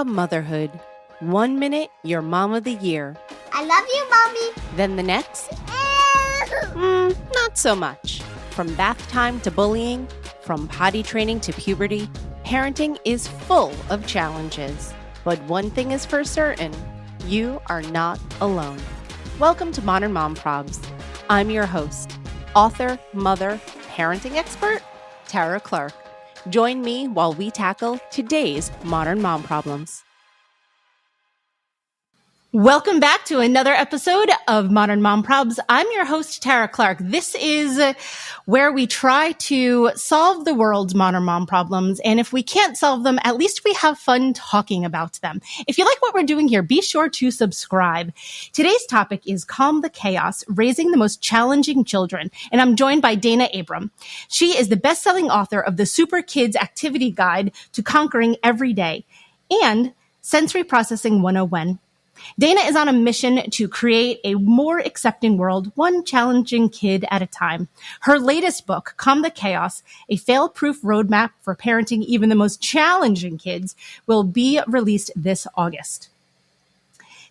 Motherhood. 1 minute, you're mom of the year. I love you, Mommy. Then the next, not so much. From bath time to bullying, from potty training to puberty, parenting is full of challenges. But one thing is for certain, you are not alone. Welcome to Modern Mom Probs. I'm your host, author, mother, parenting expert, Tara Clark. Join me while we tackle today's modern mom problems. Welcome back to another episode of Modern Mom Probs. I'm your host, Tara Clark. This is where we try to solve the world's modern mom problems. And if we can't solve them, at least we have fun talking about them. If you like what we're doing here, be sure to subscribe. Today's topic is Calm the Chaos, Raising the Most Challenging Children. And I'm joined by Dayna Abraham. She is the best-selling author of the Super Kids Activity Guide to Conquering Every Day and Sensory Processing 101. Dayna is on a mission to create a more accepting world, one challenging kid at a time. Her latest book, Calm the Chaos, a fail-proof roadmap for parenting even the most challenging kids, will be released this August.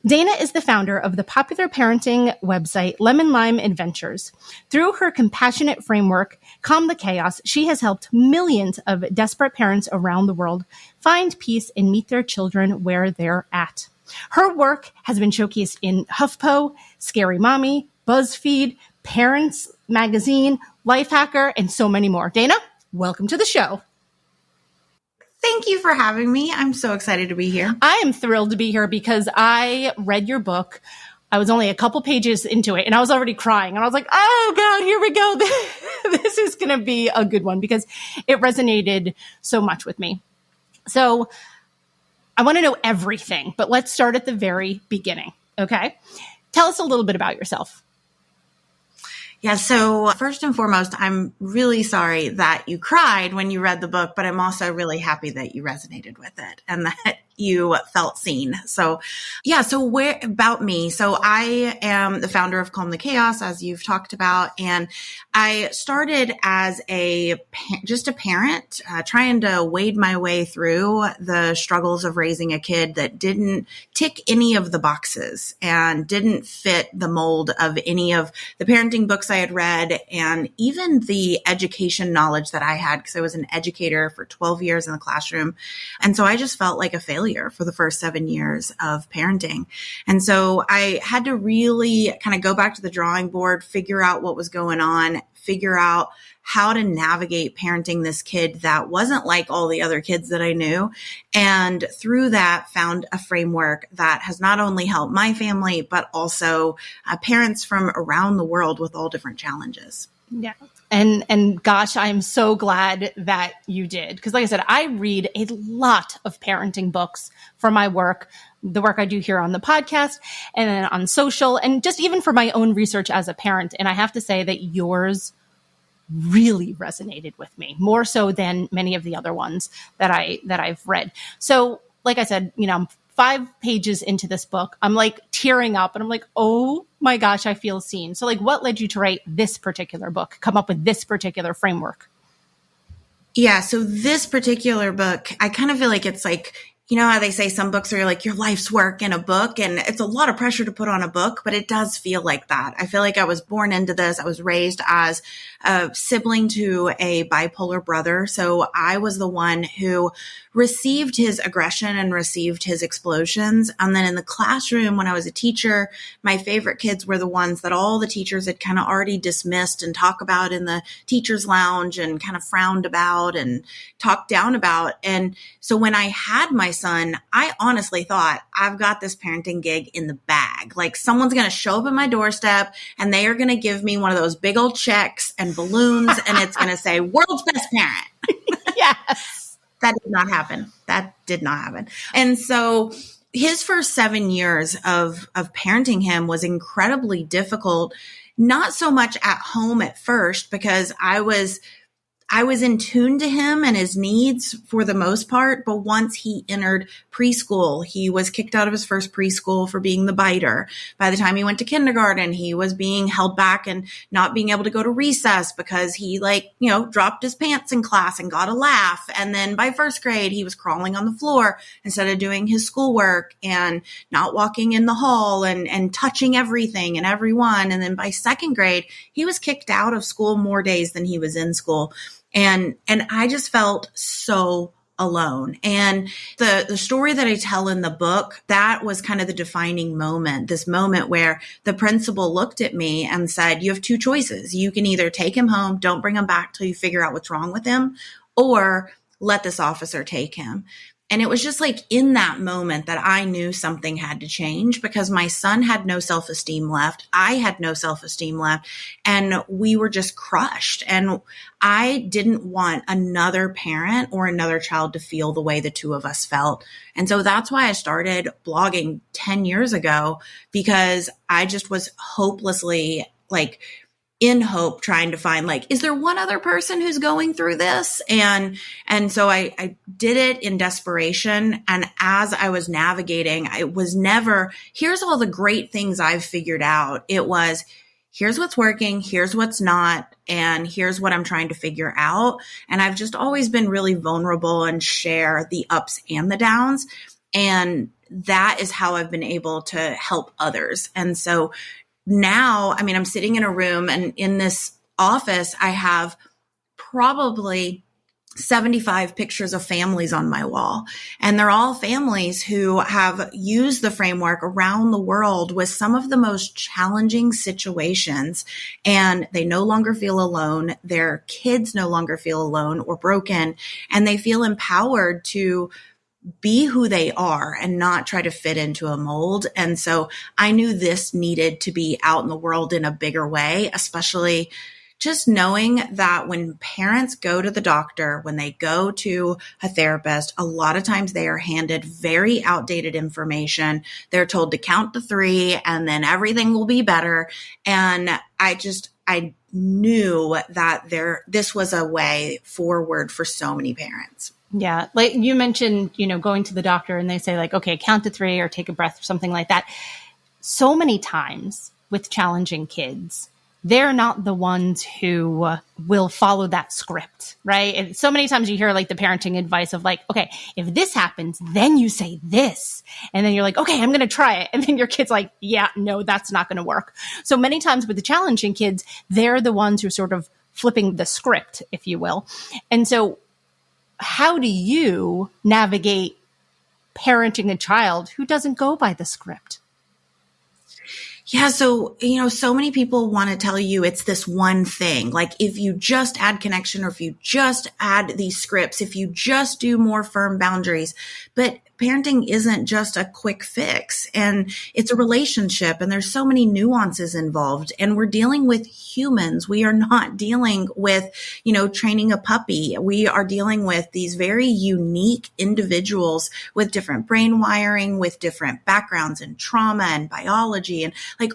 Dayna is the founder of the popular parenting website Lemon Lime Adventures. Through her compassionate framework, Calm the Chaos, she has helped millions of desperate parents around the world find peace and meet their children where they're at. Her work has been showcased in HuffPo, Scary Mommy, BuzzFeed, Parents Magazine, Lifehacker, and so many more. Dayna, welcome to the show. Thank you for having me. I'm so excited to be here. I am thrilled to be here because I read your book. I was only a couple pages into it and I was already crying. And I was like, oh God, here we go. This is going to be a good one because it resonated so much with me. So I want to know everything, but let's start at the very beginning. Okay. Tell us a little bit about yourself. Yeah. So first and foremost, I'm really sorry that you cried when you read the book, but I'm also really happy that you resonated with it and that you felt seen. So yeah. So where about me? So I am the founder of Calm the Chaos, as you've talked about. And I started as just a parent, trying to wade my way through the struggles of raising a kid that didn't tick any of the boxes and didn't fit the mold of any of the parenting books I had read and even the education knowledge that I had because I was an educator for 12 years in the classroom. And so I just felt like a failure for the first 7 years of parenting. And so I had to really kind of go back to the drawing board, figure out what was going on, figure out how to navigate parenting this kid that wasn't like all the other kids that I knew. And through that, found a framework that has not only helped my family, but also parents from around the world with all different challenges. Yeah. And gosh, I'm so glad that you did. Because like I said, I read a lot of parenting books for my work, the work I do here on the podcast and then on social and just even for my own research as a parent. And I have to say that yours really resonated with me more so than many of the other ones that I've read. So like I said, I'm 5 pages into this book. I'm like tearing up and I'm like, oh my gosh, I feel seen. So like what led you to write this particular book, come up with this particular framework? Yeah. So this particular book, I kind of feel like it's like, you know how they say some books are like your life's work in a book, and it's a lot of pressure to put on a book, but it does feel like that. I feel like I was born into this. I was raised as a sibling to a bipolar brother. So I was the one who received his aggression and received his explosions. And then in the classroom, when I was a teacher, my favorite kids were the ones that all the teachers had kind of already dismissed and talked about in the teacher's lounge and kind of frowned about and talked down about. And so when I had my son, I honestly thought I've got this parenting gig in the bag. Like someone's going to show up at my doorstep and they are going to give me one of those big old checks and balloons and it's going to say world's best parent. Yes. That did not happen. That did not happen. And so his first 7 years of parenting him was incredibly difficult, not so much at home at first because I I was in tune to him and his needs for the most part. But once he entered preschool, he was kicked out of his first preschool for being the biter. By the time he went to kindergarten, he was being held back and not being able to go to recess because he dropped his pants in class and got a laugh. And then by first grade, he was crawling on the floor instead of doing his schoolwork and not walking in the hall and touching everything and everyone. And then by second grade, he was kicked out of school more days than he was in school. And I just felt so alone. And the story that I tell in the book, that was kind of the defining moment, this moment where the principal looked at me and said, you have two choices. You can either take him home, don't bring him back till you figure out what's wrong with him, or let this officer take him. And it was just like in that moment that I knew something had to change because my son had no self-esteem left. I had no self-esteem left, and we were just crushed. And I didn't want another parent or another child to feel the way the two of us felt. And so that's why I started blogging 10 years ago, because I just was hopelessly in hope trying to find is there one other person who's going through this? And so I did it in desperation. And as I was navigating, it was never, here's all the great things I've figured out. It was, here's what's working, here's what's not, and here's what I'm trying to figure out. And I've just always been really vulnerable and share the ups and the downs. And that is how I've been able to help others. And so now, I'm sitting in a room, and in this office, I have probably 75 pictures of families on my wall. And they're all families who have used the framework around the world with some of the most challenging situations. And they no longer feel alone. Their kids no longer feel alone or broken. And they feel empowered to be who they are and not try to fit into a mold. And so I knew this needed to be out in the world in a bigger way, especially just knowing that when parents go to the doctor, when they go to a therapist, a lot of times they are handed very outdated information. They're told to count to 3 and then everything will be better. And I knew that this was a way forward for so many parents. Yeah. Like you mentioned, going to the doctor and they say okay, count to 3 or take a breath or something like that. So many times with challenging kids, they're not the ones who will follow that script, right? And so many times you hear the parenting advice of okay, if this happens, then you say this. And then you're okay, I'm going to try it. And then your kid's yeah, no, that's not going to work. So many times with the challenging kids, they're the ones who are sort of flipping the script, if you will. And so how do you navigate parenting a child who doesn't go by the script? Yeah. So, so many people want to tell you it's this one thing. If you just add connection, or if you just add these scripts, if you just do more firm boundaries. But parenting isn't just a quick fix, and it's a relationship, and there's so many nuances involved, and we're dealing with humans. We are not dealing with, training a puppy. We are dealing with these very unique individuals with different brain wiring, with different backgrounds in trauma and biology, and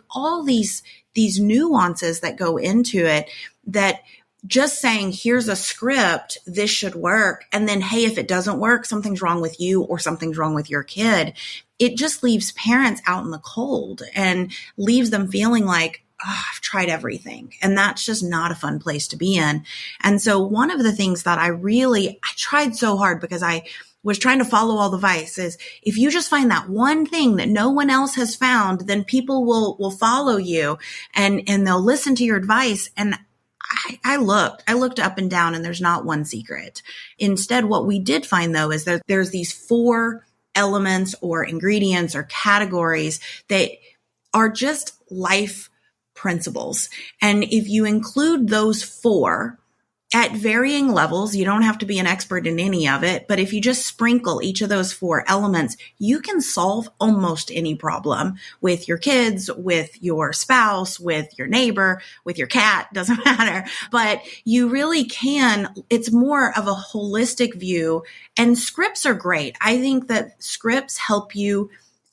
all these nuances that go into it, that just saying, here's a script, this should work. And then, hey, if it doesn't work, something's wrong with you or something's wrong with your kid. It just leaves parents out in the cold and leaves them feeling I've tried everything. And that's just not a fun place to be in. And so one of the things that I tried so hard, because I was trying to follow all the advice, is if you just find that one thing that no one else has found, then people will follow you and they'll listen to your advice. And I looked up and down, and there's not one secret. Instead, what we did find, though, is that there's these 4 elements or ingredients or categories that are just life principles. And if you include those 4 at varying levels, you don't have to be an expert in any of it, but if you just sprinkle each of those 4 elements, you can solve almost any problem with your kids, with your spouse, with your neighbor, with your cat, doesn't matter. But you really can. It's more of a holistic view, and scripts are great. I think that scripts help you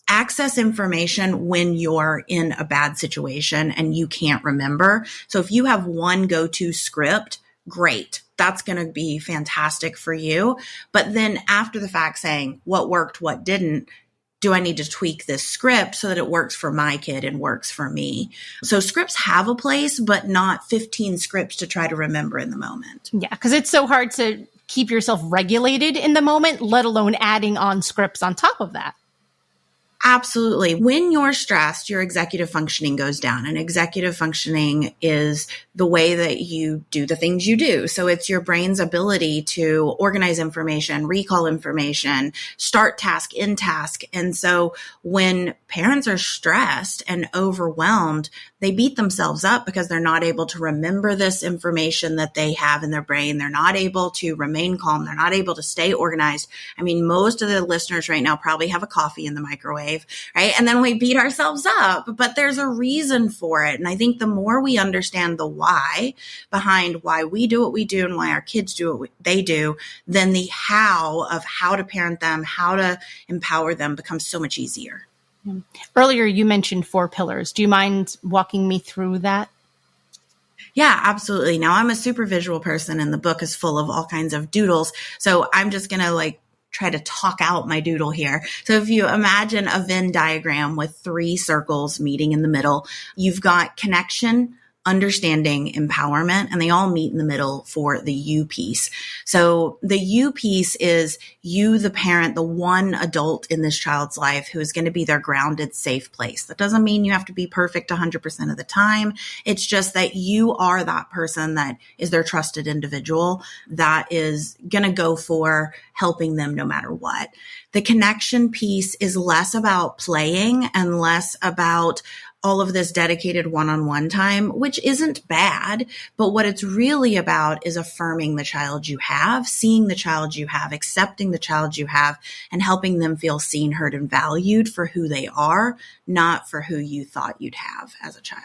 access information when you're in a bad situation and you can't remember. So if you have one go-to script, great. That's going to be fantastic for you. But then after the fact saying what worked, what didn't, do I need to tweak this script so that it works for my kid and works for me? So scripts have a place, but not 15 scripts to try to remember in the moment. Yeah, because it's so hard to keep yourself regulated in the moment, let alone adding on scripts on top of that. Absolutely. When you're stressed, your executive functioning goes down, and executive functioning is the way that you do the things you do. So it's your brain's ability to organize information, recall information, start task, end task. And so when parents are stressed and overwhelmed, they beat themselves up because they're not able to remember this information that they have in their brain. They're not able to remain calm. They're not able to stay organized. I mean, most of the listeners right now probably have a coffee in the microwave, right? And then we beat ourselves up, but there's a reason for it. And I think the more we understand the why behind why we do what we do and why our kids do what they do, then the how of how to parent them, how to empower them becomes so much easier. Earlier, you mentioned 4 pillars. Do you mind walking me through that? Yeah, absolutely. Now, I'm a super visual person, and the book is full of all kinds of doodles. So I'm just going to try to talk out my doodle here. So if you imagine a Venn diagram with 3 circles meeting in the middle, you've got connection, understanding, empowerment, and they all meet in the middle for the U piece. So the U piece is you, the parent, the one adult in this child's life who is going to be their grounded, safe place. That doesn't mean you have to be perfect 100% of the time. It's just that you are that person that is their trusted individual that is going to go for helping them no matter what. The connection piece is less about playing and less about all of this dedicated one-on-one time, which isn't bad, but what it's really about is affirming the child you have, seeing the child you have, accepting the child you have, and helping them feel seen, heard, and valued for who they are, not for who you thought you'd have as a child.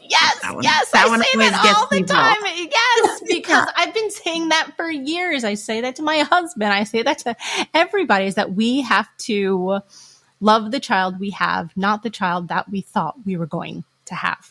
Yes. I say that all the time. Yes, because I've been saying that for years. I say that to my husband. I say that to everybody, is that we have to love the child we have, not the child that we thought we were going to have.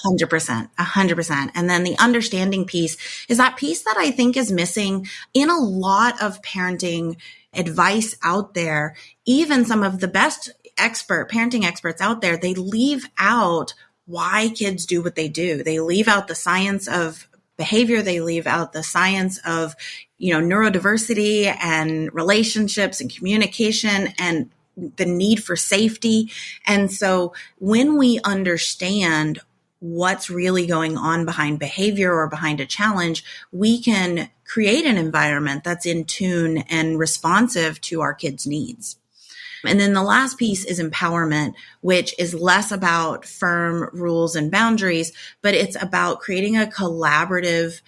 100%. And then the understanding piece is that piece that I think is missing in a lot of parenting advice out there. Even some of the best parenting experts out there, they leave out why kids do what they do. They leave out the science of behavior. They leave out the science of, neurodiversity and relationships and communication and the need for safety. And so when we understand what's really going on behind behavior or behind a challenge, we can create an environment that's in tune and responsive to our kids' needs. And then the last piece is empowerment, which is less about firm rules and boundaries, but it's about creating a collaborative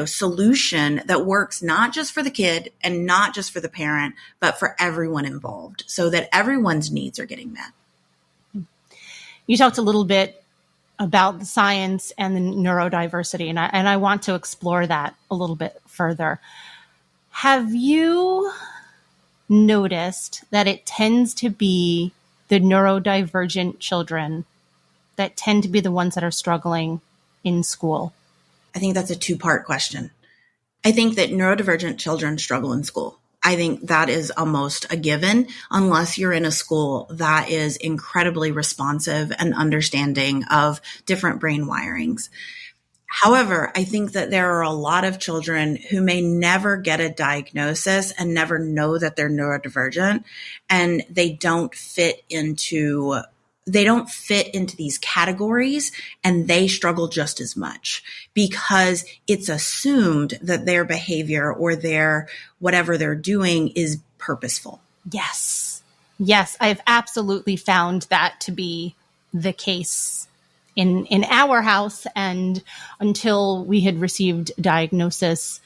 solution that works not just for the kid and not just for the parent, but for everyone involved so that everyone's needs are getting met. You talked a little bit about the science and the neurodiversity, and I want to explore that a little bit further. Have you noticed that it tends to be the neurodivergent children that tend to be the ones that are struggling in school? I think that's a 2-part question. I think that neurodivergent children struggle in school. I think that is almost a given unless you're in a school that is incredibly responsive and understanding of different brain wirings. However, I think that there are a lot of children who may never get a diagnosis and never know that they're neurodivergent, and they don't fit into these categories, and they struggle just as much because it's assumed that their behavior or their whatever they're doing is purposeful. Yes, I've absolutely found that to be the case in our house, and until we had received a diagnosis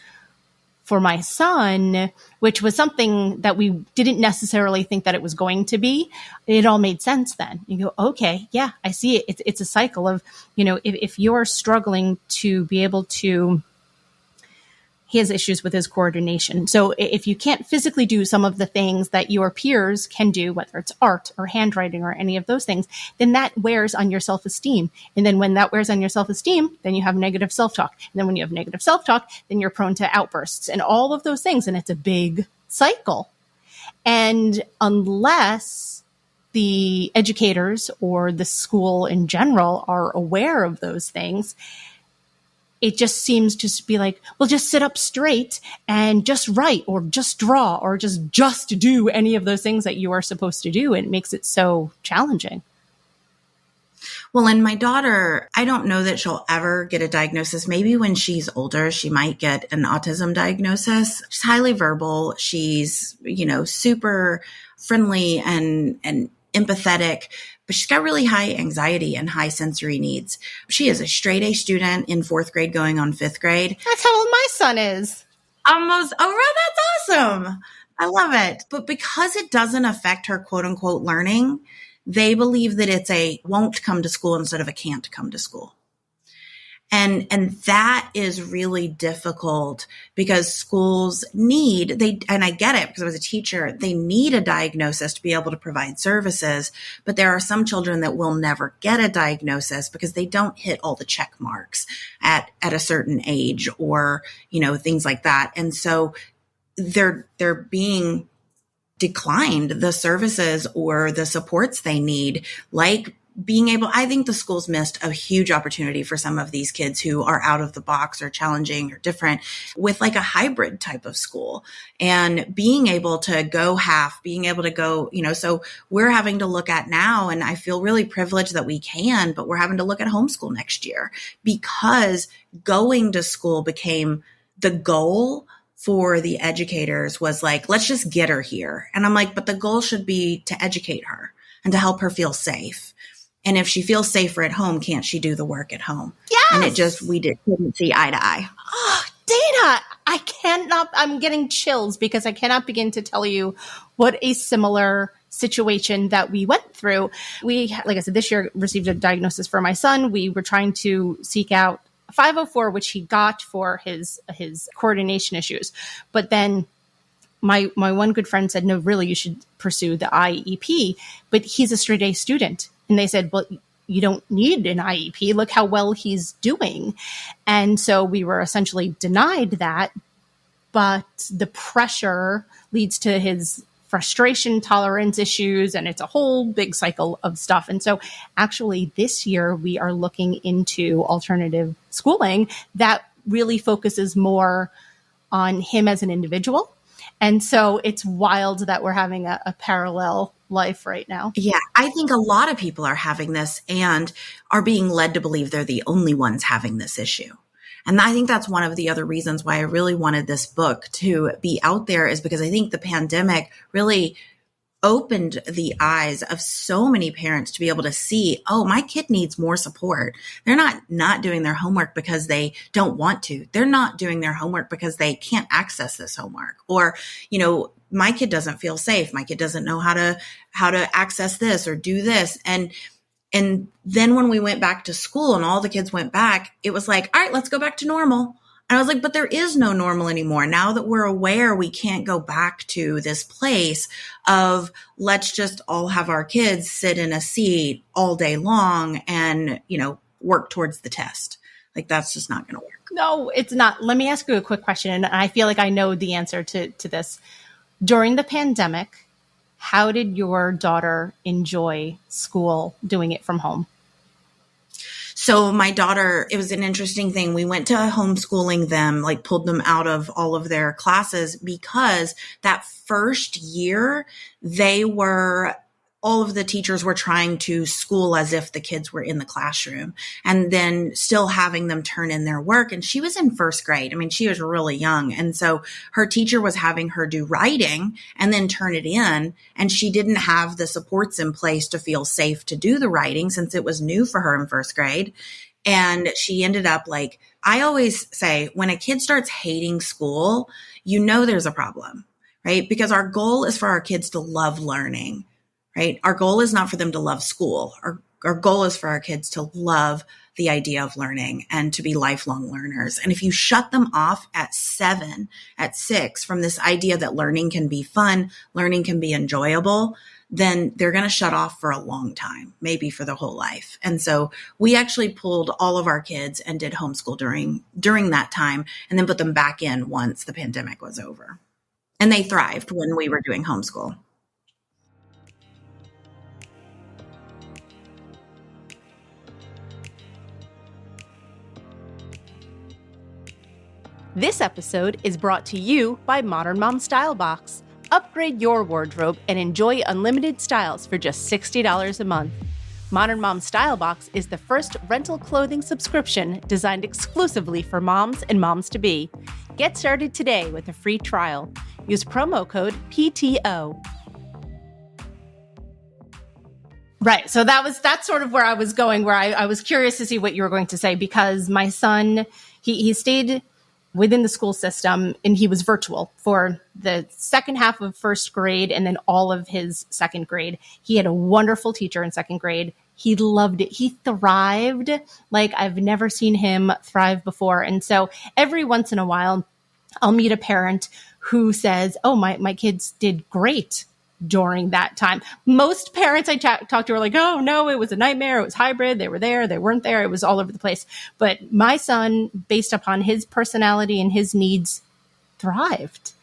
for my son, which was something that we didn't necessarily think that it was going to be, it all made sense then. You go, okay, yeah, I see it. It's a cycle of, if you're struggling to be able to he has issues with his coordination. So if you can't physically do some of the things that your peers can do, whether it's art or handwriting or any of those things, then that wears on your self-esteem. And then when that wears on your self-esteem, then you have negative self-talk. And then when you have negative self-talk, then you're prone to outbursts and all of those things. And it's a big cycle. And unless the educators or the school in general are aware of those things, it just seems to be like, well, just sit up straight and just write or just draw or just do any of those things that you are supposed to do. And it makes it so challenging. Well, and my daughter, I don't know that she'll ever get a diagnosis. Maybe when she's older, she might get an autism diagnosis. She's highly verbal. She's, super friendly and empathetic, but she's got really high anxiety and high sensory needs. She is a straight A student in 4th grade going on 5th grade. That's how old my son is. Almost. Oh, that's awesome. I love it. But because it doesn't affect her quote unquote learning, they believe that it's a won't come to school instead of a can't come to school. And that is really difficult because schools and I get it because I was a teacher, they need a diagnosis to be able to provide services. But there are some children that will never get a diagnosis because they don't hit all the check marks at a certain age or, things like that. And so they're being declined the services or the supports they need, like I think the schools missed a huge opportunity for some of these kids who are out of the box or challenging or different with like a hybrid type of school and being able to go so we're having to look at now, and I feel really privileged that we can, but we're having to look at homeschool next year because going to school became the goal for the educators was like, let's just get her here. And I'm like, but the goal should be to educate her and to help her feel safe. And if she feels safer at home, can't she do the work at home? Yes. And we couldn't see eye to eye. Oh, Dayna, I'm getting chills because I cannot begin to tell you what a similar situation that we went through. We, like I said, this year received a diagnosis for my son. We were trying to seek out 504, which he got for his coordination issues. But then my one good friend said, no, really, you should pursue the IEP. But he's a straight A student. And they said, well, you don't need an IEP. Look how well he's doing. And so we were essentially denied that. But the pressure leads to his frustration tolerance issues, and it's a whole big cycle of stuff. And so actually this year we are looking into alternative schooling that really focuses more on him as an individual. And so it's wild that we're having a parallel life right now. Yeah, I think a lot of people are having this and are being led to believe they're the only ones having this issue. And I think that's one of the other reasons why I really wanted this book to be out there, is because I think the pandemic really opened the eyes of so many parents to be able to see, oh, my kid needs more support. They're not doing their homework because they don't want to. They're not doing their homework because they can't access this homework. Or, my kid doesn't feel safe. My kid doesn't know how to access this or do this. And then when we went back to school and all the kids went back, it was like, all right, let's go back to normal. And I was like, but there is no normal anymore. Now that we're aware, we can't go back to this place of let's just all have our kids sit in a seat all day long and, work towards the test. Like, that's just not going to work. No, it's not. Let me ask you a quick question. And I feel like I know the answer to this. During the pandemic, how did your daughter enjoy school doing it from home? So my daughter, it was an interesting thing. We went to homeschooling them, like pulled them out of all of their classes because that first year all of the teachers were trying to school as if the kids were in the classroom and then still having them turn in their work. And she was in 1st grade. I mean, she was really young. And so her teacher was having her do writing and then turn it in. And she didn't have the supports in place to feel safe to do the writing since it was new for her in 1st grade. And she ended up like, I always say, when a kid starts hating school, there's a problem, right? Because our goal is for our kids to love learning. Right? Our goal is not for them to love school. our goal is for our kids to love the idea of learning and to be lifelong learners. And if you shut them off at 7, at 6 from this idea that learning can be fun, learning can be enjoyable, then they're going to shut off for a long time, maybe for their whole life. And so we actually pulled all of our kids and did homeschool during that time, and then put them back in once the pandemic was over. And they thrived when we were doing homeschool. This episode is brought to you by Modern Mom Style Box. Upgrade your wardrobe and enjoy unlimited styles for just $60 a month. Modern Mom Style Box is the first rental clothing subscription designed exclusively for moms and moms-to-be. Get started today with a free trial. Use promo code PTO. Right. So that's sort of where I was going, where I was curious to see what you were going to say, because my son, he stayed within the school system, and he was virtual for the second half of first grade and then all of his second grade. He had a wonderful teacher in second grade. He loved it. He thrived like I've never seen him thrive before. And so every once in a while, I'll meet a parent who says, oh, my kids did great during that time. Most parents I talked to are like, oh no, it was a nightmare. It was hybrid. They were there. They weren't there. It was all over the place. But my son, based upon his personality and his needs, thrived.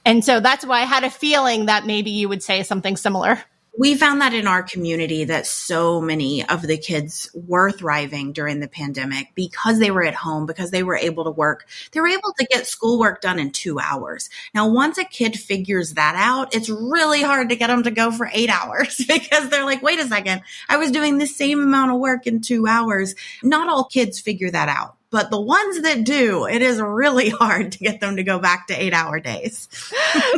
And so that's why I had a feeling that maybe you would say something similar. We found that in our community that so many of the kids were thriving during the pandemic because they were at home, because they were able to work. They were able to get schoolwork done in 2 hours. Now, once a kid figures that out, it's really hard to get them to go for 8 hours because they're like, wait a second, I was doing the same amount of work in 2 hours. Not all kids figure that out. But the ones that do, it is really hard to get them to go back to 8-hour days.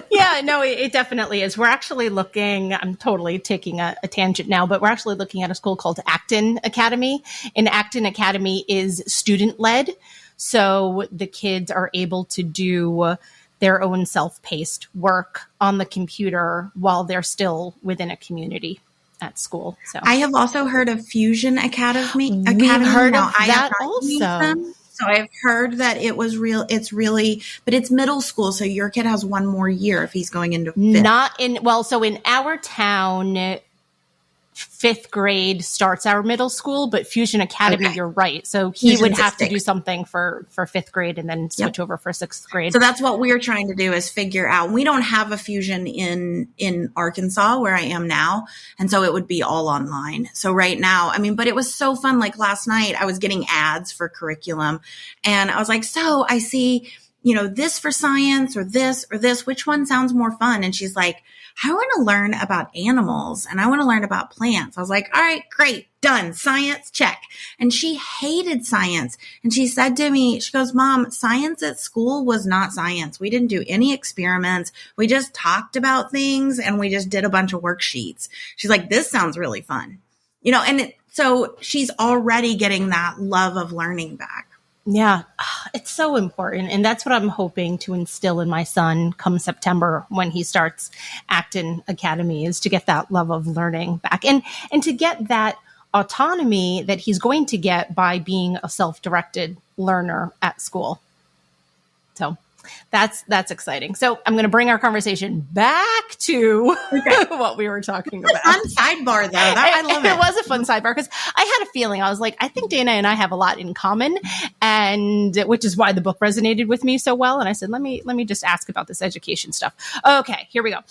Yeah, no, it definitely is. We're actually looking, I'm totally taking a tangent now, but we're actually looking at a school called Acton Academy. And Acton Academy is student-led. So the kids are able to do their own self-paced work on the computer while they're still within a community at school. So I have also heard of Fusion Academy. We've heard now, of that also. So I've heard that it was real. It's really, but it's middle school. So your kid has one more year if he's going into fifth. So in our town, 5th grade starts our middle school, but Fusion Academy, okay. You're right. So he would have to do something for 5th grade and then switch over for 6th grade. So that's what we're trying to do is figure out. We don't have a Fusion in Arkansas where I am now. And so it would be all online. So right now, but it was so fun. Like last night I was getting ads for curriculum and I was like, so I see, this for science or this, which one sounds more fun? And she's like, I want to learn about animals and I want to learn about plants. I was like, all right, great, done. Science, check. And she hated science. And she said to me, she goes, Mom, science at school was not science. We didn't do any experiments. We just talked about things and we just did a bunch of worksheets. She's like, this sounds really fun. So she's already getting that love of learning back. Yeah, it's so important. And that's what I'm hoping to instill in my son come September when he starts Acton Academy, is to get that love of learning back and to get that autonomy that he's going to get by being a self-directed learner at school. So that's exciting. So I'm going to bring our conversation back to what we were talking about. Fun sidebar, though. I love it. It was a fun sidebar because I had a feeling. I was like, I think Dayna and I have a lot in common, and which is why the book resonated with me so well. And I said, let me just ask about this education stuff. Okay, here we go.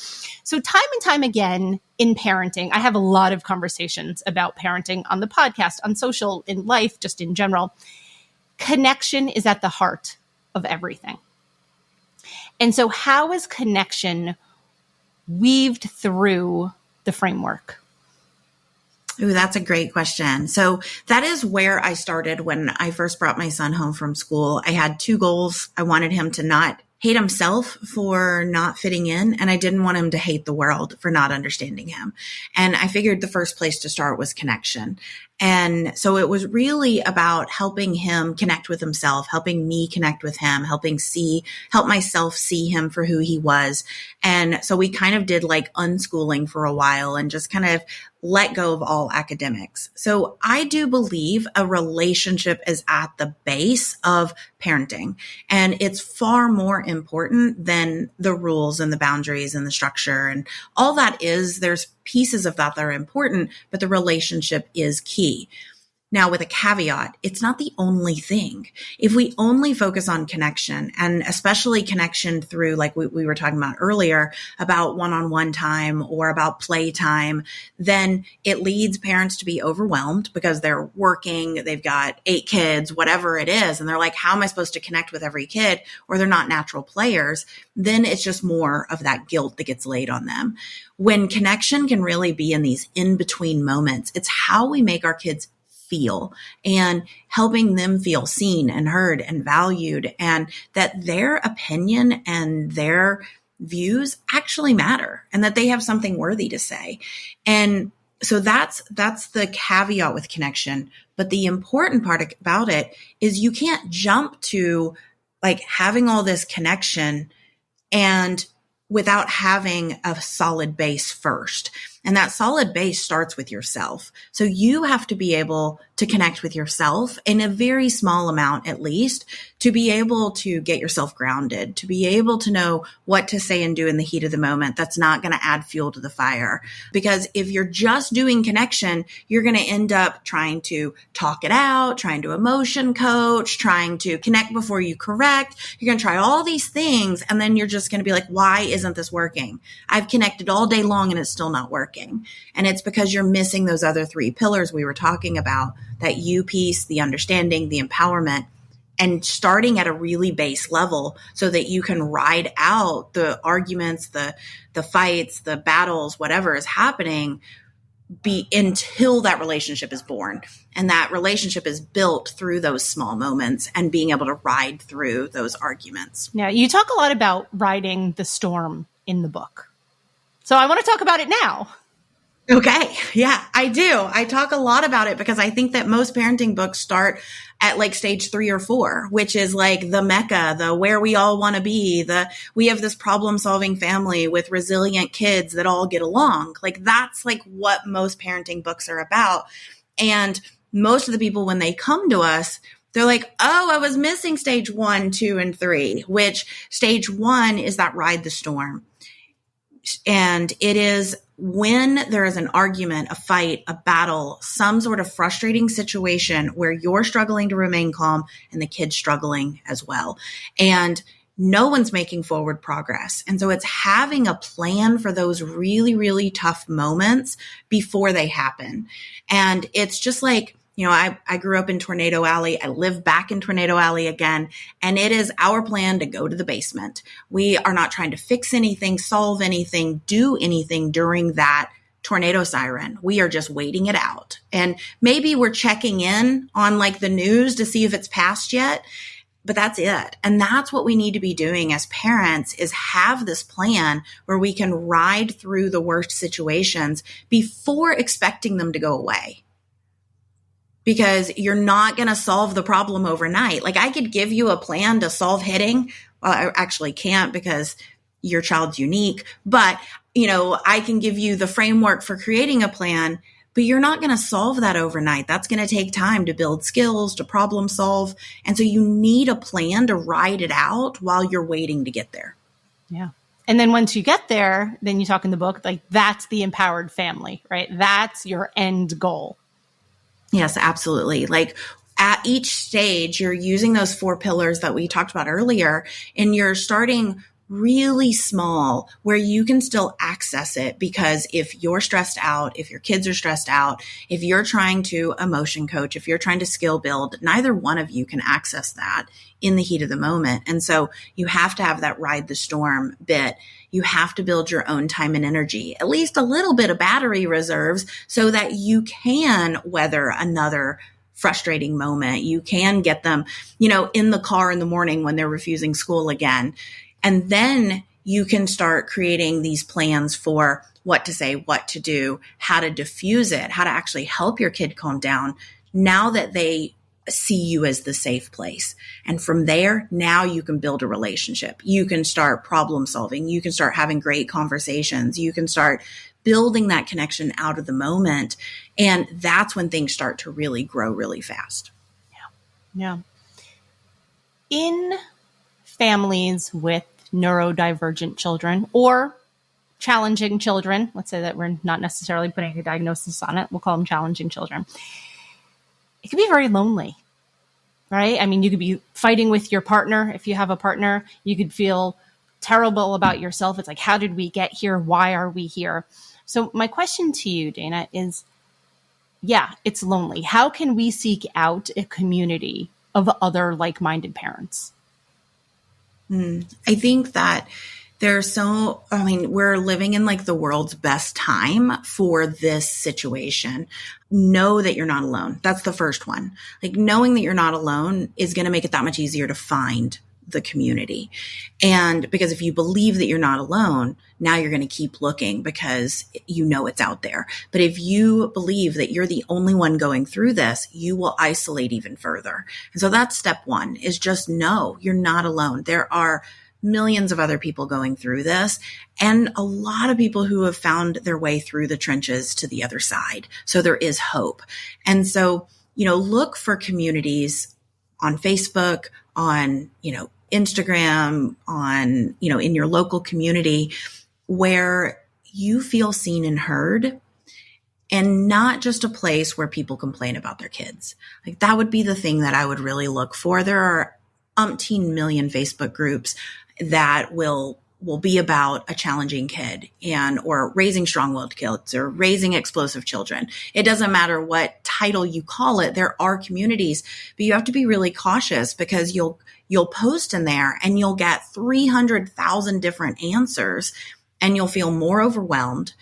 So time and time again in parenting, I have a lot of conversations about parenting on the podcast, on social, in life, just in general. Connection is at the heart of everything. And so how is connection weaved through the framework? Ooh, that's a great question. So that is where I started when I first brought my son home from school. I had 2 goals. I wanted him to not hate himself for not fitting in, and I didn't want him to hate the world for not understanding him. And I figured the first place to start was connection. And so it was really about helping him connect with himself, helping me connect with him, help myself see him for who he was. And so we kind of did like unschooling for a while and just kind of let go of all academics. So I do believe a relationship is at the base of parenting, and it's far more important than the rules and the boundaries and the structure and all that is. There's pieces of that are important, but the relationship is key. Now, with a caveat, it's not the only thing. If we only focus on connection, and especially connection through, like we were talking about earlier, about one-on-one time or about play time, then it leads parents to be overwhelmed because they're working, they've got 8 kids, whatever it is, and they're like, how am I supposed to connect with every kid? Or they're not natural players. Then it's just more of that guilt that gets laid on them. When connection can really be in these in-between moments, it's how we make our kids feel and helping them feel seen and heard and valued, and that their opinion and their views actually matter and that they have something worthy to say. And so that's the caveat with connection. But the important part about it is you can't jump to like having all this connection and without having a solid base first. And that solid base starts with yourself. So you have to be able to connect with yourself in a very small amount, at least, to be able to get yourself grounded, to be able to know what to say and do in the heat of the moment. That's not going to add fuel to the fire. Because if you're just doing connection, you're going to end up trying to talk it out, trying to emotion coach, trying to connect before you correct. You're going to try all these things. And then you're just going to be like, why isn't this working? I've connected all day long and it's still not working. And it's because you're missing those other 3 pillars we were talking about, that you piece, the understanding, the empowerment, and starting at a really base level so that you can ride out the arguments, the fights, the battles, whatever is happening until that relationship is born. And that relationship is built through those small moments and being able to ride through those arguments. Yeah, you talk a lot about riding the storm in the book. So I want to talk about it now. Okay. Yeah, I do. I talk a lot about it because I think that most parenting books start at like stage 3 or 4, which is like the mecca, the where we all want to be, we have this problem solving family with resilient kids that all get along. Like that's like what most parenting books are about. And most of the people, when they come to us, they're like, oh, I was missing stage 1, 2, and 3, which stage 1 is that ride the storm. And it is when there is an argument, a fight, a battle, some sort of frustrating situation where you're struggling to remain calm and the kid's struggling as well. And no one's making forward progress. And so it's having a plan for those really, really tough moments before they happen. And it's just like, you know, I grew up in Tornado Alley. I live back in Tornado Alley again. And it is our plan to go to the basement. We are not trying to fix anything, solve anything, do anything during that tornado siren. We are just waiting it out. And maybe we're checking in on like the news to see if it's passed yet. But that's it. And that's what we need to be doing as parents, is have this plan where we can ride through the worst situations before expecting them to go away. Because you're not going to solve the problem overnight. Like I could give you a plan to solve hitting. Well, I actually can't because your child's unique. But, you know, I can give you the framework for creating a plan, but you're not going to solve that overnight. That's going to take time to build skills, to problem solve. And so you need a plan to ride it out while you're waiting to get there. Yeah. And then once you get there, then you talk in the book, like that's the empowered family, right? That's your end goal. Yes, absolutely. Like at each stage, you're using those 4 pillars that we talked about earlier, and you're starting really small where you can still access it. Because if you're stressed out, if your kids are stressed out, if you're trying to emotion coach, if you're trying to skill build, neither one of you can access that in the heat of the moment. And so you have to have that ride the storm bit. You have to build your own time and energy, at least a little bit of battery reserves, so that you can weather another frustrating moment. You can get them, you know, in the car in the morning when they're refusing school again. And then you can start creating these plans for what to say, what to do, how to diffuse it, how to actually help your kid calm down now that they see you as the safe place. And from there, now you can build a relationship. You can start problem solving. You can start having great conversations. You can start building that connection out of the moment. And that's when things start to really grow really fast. Yeah. In families with neurodivergent children or challenging children, let's say that we're not necessarily putting a diagnosis on it, we'll call them challenging children. It can be very lonely, right? I mean, you could be fighting with your partner. If you have a partner, you could feel terrible about yourself. It's like, how did we get here? Why are we here? So my question to you, Dayna, is, yeah, it's lonely. How can we seek out a community of other like-minded parents? I think that we're living in like the world's best time for this situation. Know that you're not alone. That's the first one. Like knowing that you're not alone is going to make it that much easier to find the community. And because if you believe that you're not alone, now you're going to keep looking because you know it's out there. But if you believe that you're the only one going through this, you will isolate even further. And so that's step one, is just know you're not alone. There are millions of other people going through this, and a lot of people who have found their way through the trenches to the other side. So there is hope. And so, look for communities on Facebook, on, Instagram, on, in your local community where you feel seen and heard, and not just a place where people complain about their kids. Like that would be the thing that I would really look for. There are umpteen million Facebook groups that will be about a challenging kid or raising strong-willed kids or raising explosive children. It doesn't matter what title you call it. There are communities, but you have to be really cautious because you'll post in there and you'll get 300,000 different answers and you'll feel more overwhelmed,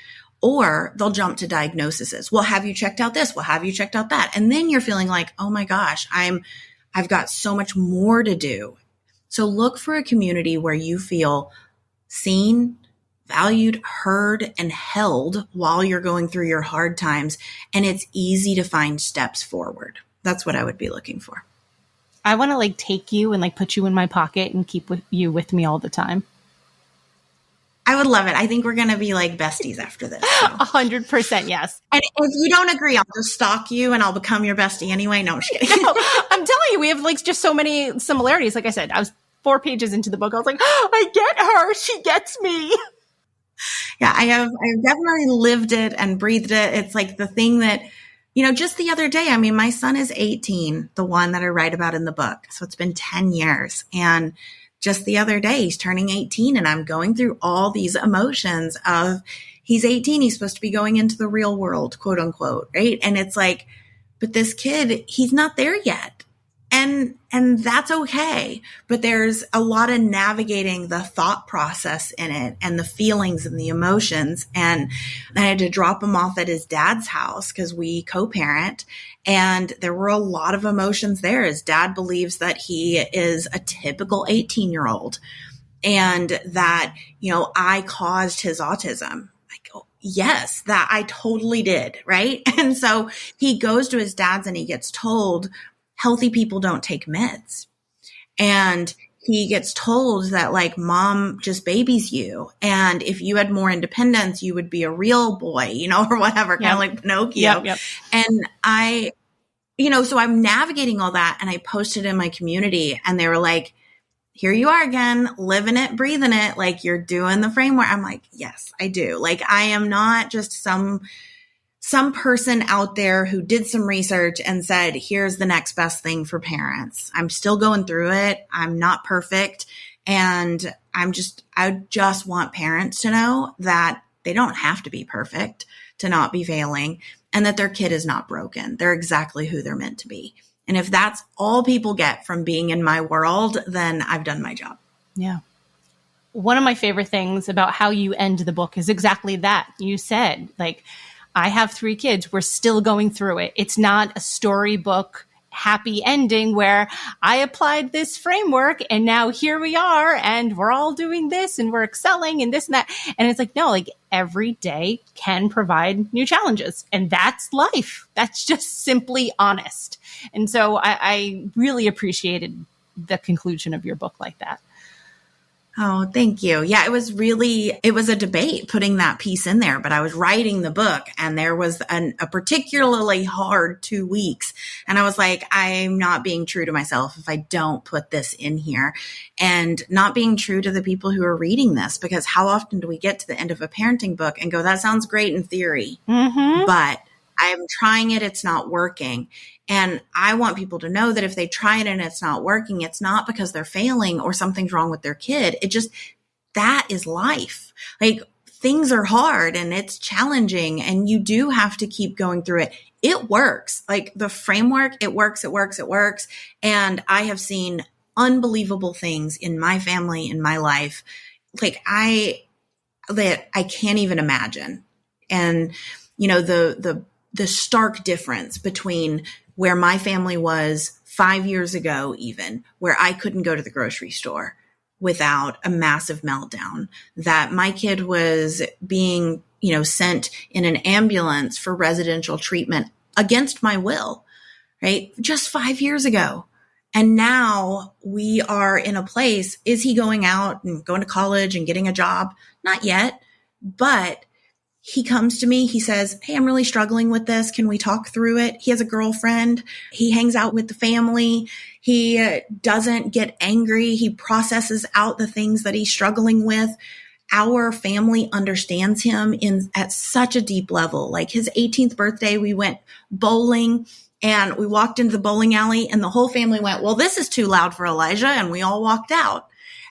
or they'll jump to diagnoses. Well, have you checked out this? Well, have you checked out that? And then you're feeling like, oh my gosh, I've got so much more to do. So look for a community where you feel seen, valued, heard, and held while you're going through your hard times. And it's easy to find steps forward. That's what I would be looking for. I want to take you and put you in my pocket and keep you with me all the time. I would love it. I think we're going to be like besties after this. So. 100%, yes. And if you don't agree, I'll just stalk you and I'll become your bestie anyway. No, I'm just kidding. No, I'm telling you, we have just so many similarities. Like I said, I was 4 pages into the book. I was like, oh, I get her. She gets me. Yeah, I've definitely lived it and breathed it. It's like the thing that, just the other day, my son is 18, the one that I write about in the book. So it's been 10 years. And just the other day, he's turning 18 and I'm going through all these emotions of he's 18. He's supposed to be going into the real world, quote unquote. Right. And it's like, but this kid, he's not there yet. And that's okay. But there's a lot of navigating the thought process in it and the feelings and the emotions. And I had to drop him off at his dad's house because we co-parent. And there were a lot of emotions there. His dad believes that he is a typical 18-year-old and that, I caused his autism. I go, yes, that I totally did. Right. And so he goes to his dad's and he gets told, healthy people don't take meds. And he gets told that mom just babies you. And if you had more independence, you would be a real boy, or whatever, kind of like Pinocchio. Yep. And so I'm navigating all that and I posted in my community and they were like, here you are again, living it, breathing it. You're doing the framework. I'm like, yes, I do. I am not just some person out there who did some research and said, here's the next best thing for parents. I'm still going through it. I'm not perfect. And I just want parents to know that they don't have to be perfect to not be failing and that their kid is not broken. They're exactly who they're meant to be. And if that's all people get from being in my world, then I've done my job. Yeah. One of my favorite things about how you end the book is exactly that. You said, I have 3 kids. We're still going through it. It's not a storybook happy ending where I applied this framework and now here we are and we're all doing this and we're excelling and this and that. And it's like, no, like every day can provide new challenges, and that's life. That's just simply honest. And so I really appreciated the conclusion of your book like that. Oh, thank you. Yeah, it was a debate putting that piece in there, but I was writing the book and there was a particularly hard 2 weeks. And I was like, I'm not being true to myself if I don't put this in here, and not being true to the people who are reading this, because how often do we get to the end of a parenting book and go, that sounds great in theory, but I'm trying it, it's not working. And I want people to know that if they try it and it's not working, it's not because they're failing or something's wrong with their kid. That is life. Like, things are hard and it's challenging and you do have to keep going through it. It works. Like, the framework, it works. And I have seen unbelievable things in my family, in my life. Like, I can't even imagine. And, the stark difference between where my family was 5 years ago, even, where I couldn't go to the grocery store without a massive meltdown, that my kid was being, sent in an ambulance for residential treatment against my will, right? Just 5 years ago. And now we are in a place, is he going out and going to college and getting a job? Not yet, but he comes to me, he says, hey, I'm really struggling with this. Can we talk through it? He has a girlfriend. He hangs out with the family. He doesn't get angry. He processes out the things that he's struggling with. Our family understands him at such a deep level. Like, his 18th birthday, we went bowling and we walked into the bowling alley and the whole family went, well, this is too loud for Elijah. And we all walked out.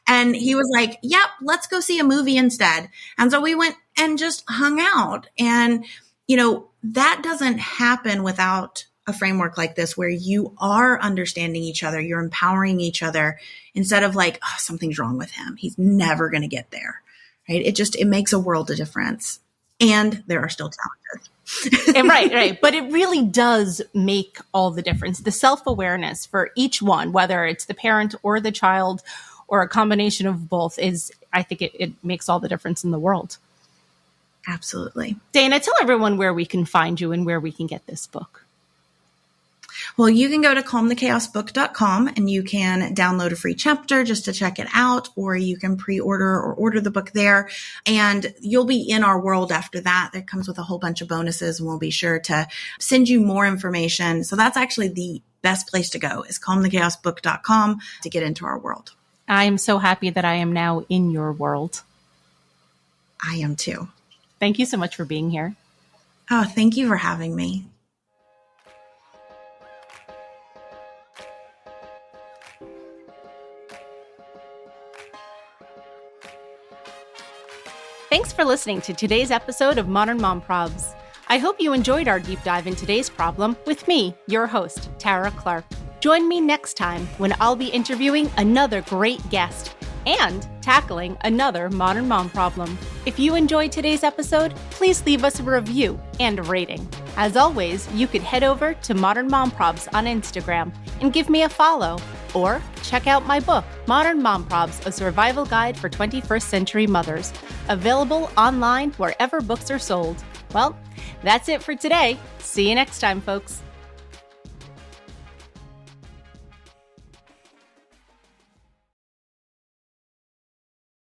And he was like, yep, let's go see a movie instead. And so we went and just hung out. And, that doesn't happen without a framework like this, where you are understanding each other, you're empowering each other, instead of like, oh, something's wrong with him, he's never going to get there, right? It makes a world of difference. And there are still challenges. Right. But it really does make all the difference. The self-awareness for each one, whether it's the parent or the child, or a combination of both, I think it makes all the difference in the world. Absolutely. Dayna, tell everyone where we can find you and where we can get this book. Well, you can go to calmthechaosbook.com and you can download a free chapter just to check it out, or you can pre-order or order the book there. And you'll be in our world after that. That comes with a whole bunch of bonuses, and we'll be sure to send you more information. So that's actually the best place to go, is calmthechaosbook.com, to get into our world. I am so happy that I am now in your world. I am too. Thank you so much for being here. Oh, thank you for having me. Thanks for listening to today's episode of Modern Mom Probs. I hope you enjoyed our deep dive in today's problem with me, your host, Tara Clark. Join me next time when I'll be interviewing another great guest and tackling another modern mom problem. If you enjoyed today's episode, please leave us a review and a rating. As always, you could head over to Modern Mom Probs on Instagram and give me a follow, or check out my book, Modern Mom Probs, A Survival Guide for 21st Century Mothers, available online wherever books are sold. Well, that's it for today. See you next time, folks.